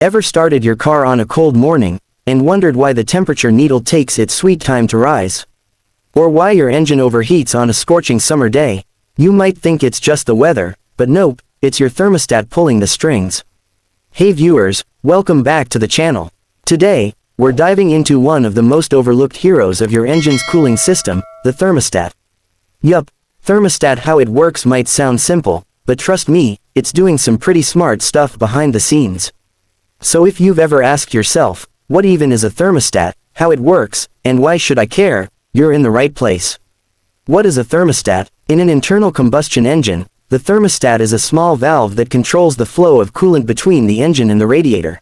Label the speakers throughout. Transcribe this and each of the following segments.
Speaker 1: Ever started your car on a cold morning, and wondered why the temperature needle takes its sweet time to rise? Or why your engine overheats on a scorching summer day? You might think it's just the weather, but nope, it's your thermostat pulling the strings. Hey viewers, welcome back to the channel. Today, we're diving into one of the most overlooked heroes of your engine's cooling system, the thermostat. Yup, Thermostat How It Works might sound simple, but trust me, it's doing some pretty smart stuff behind the scenes. So if you've ever asked yourself, what even is a thermostat, how it works, and why should I care, you're in the right place. What is a thermostat? In an internal combustion engine, the thermostat is a small valve that controls the flow of coolant between the engine and the radiator.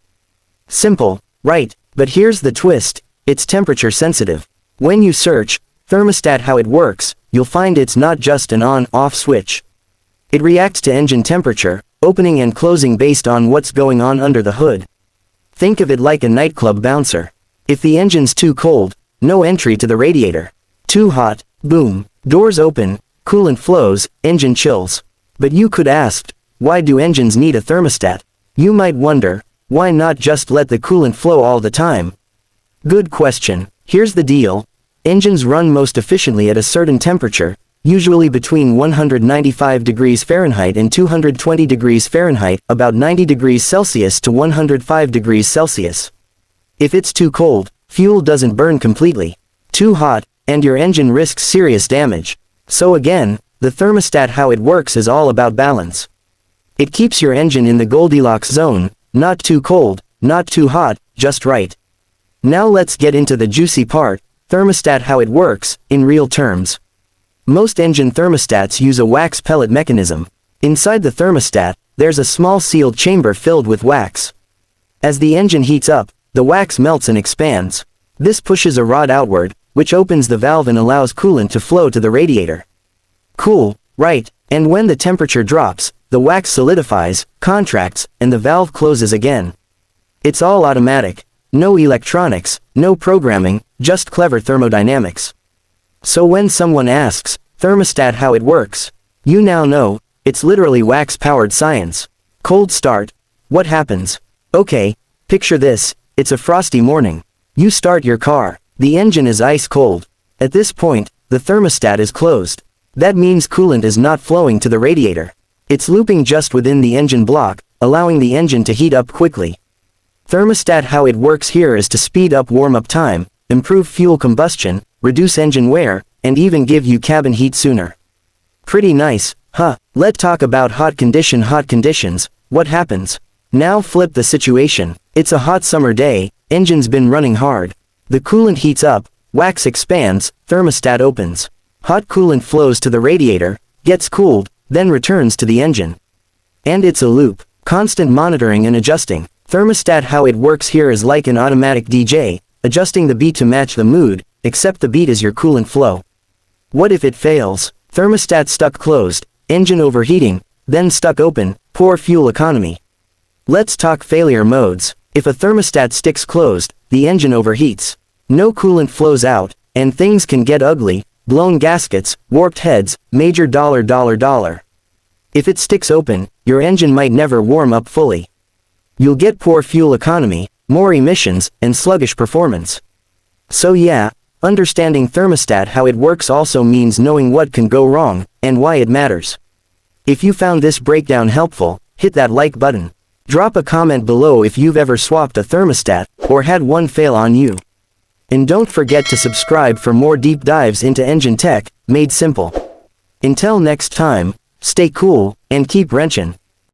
Speaker 1: Simple, right, but here's the twist, it's temperature sensitive. When you search, Thermostat How It Works, you'll find it's not just an on-off switch. It reacts to engine temperature, opening and closing based on what's going on under the hood. Think of it like a nightclub bouncer. If the engine's too cold, no entry to the radiator. Too hot, boom, doors open, coolant flows, engine chills. But you could ask, why do engines need a thermostat? You might wonder, why not just let the coolant flow all the time? Good question. Here's the deal. Engines run most efficiently at a certain temperature, usually between 195 degrees Fahrenheit and 220 degrees Fahrenheit, about 90 degrees Celsius to 105 degrees Celsius. If it's too cold, fuel doesn't burn completely. Too hot, and your engine risks serious damage. So again, the thermostat How It Works is all about balance. It keeps your engine in the Goldilocks zone, not too cold, not too hot, just right. Now let's get into the juicy part, Thermostat How It Works, in real terms. Most engine thermostats use a wax pellet mechanism. Inside the thermostat, there's a small sealed chamber filled with wax. As the engine heats up, the wax melts and expands. This pushes a rod outward, which opens the valve and allows coolant to flow to the radiator. Cool, right, and when the temperature drops, the wax solidifies, contracts, and the valve closes again. It's all automatic. No electronics, no programming, just clever thermodynamics. So when someone asks, Thermostat How It Works, you now know, it's literally wax-powered science. Cold start. What happens? Okay, picture this, it's a frosty morning. You start your car, the engine is ice cold. At this point, the thermostat is closed. That means coolant is not flowing to the radiator. It's looping just within the engine block, allowing the engine to heat up quickly. Thermostat How It Works here is to speed up warm-up time, improve fuel combustion, reduce engine wear, and even give you cabin heat sooner. Pretty nice, huh? Let's talk about hot conditions. What happens? Now flip the situation. It's a hot summer day, engine's been running hard. The coolant heats up, wax expands, thermostat opens. Hot coolant flows to the radiator, gets cooled, then returns to the engine. And it's a loop, constant monitoring and adjusting. Thermostat How It Works here is like an automatic DJ, adjusting the beat to match the mood, except the beat is your coolant flow. What if it fails? Thermostat stuck closed, engine overheating, then stuck open, poor fuel economy. Let's talk failure modes. If a thermostat sticks closed, the engine overheats. No coolant flows out, and things can get ugly, blown gaskets, warped heads, major $. If it sticks open, your engine might never warm up fully. You'll get poor fuel economy, more emissions, and sluggish performance. So yeah, understanding Thermostat How It Works also means knowing what can go wrong, and why it matters. If you found this breakdown helpful, hit that like button. Drop a comment below if you've ever swapped a thermostat, or had one fail on you. And don't forget to subscribe for more deep dives into engine tech, made simple. Until next time, stay cool, and keep wrenching.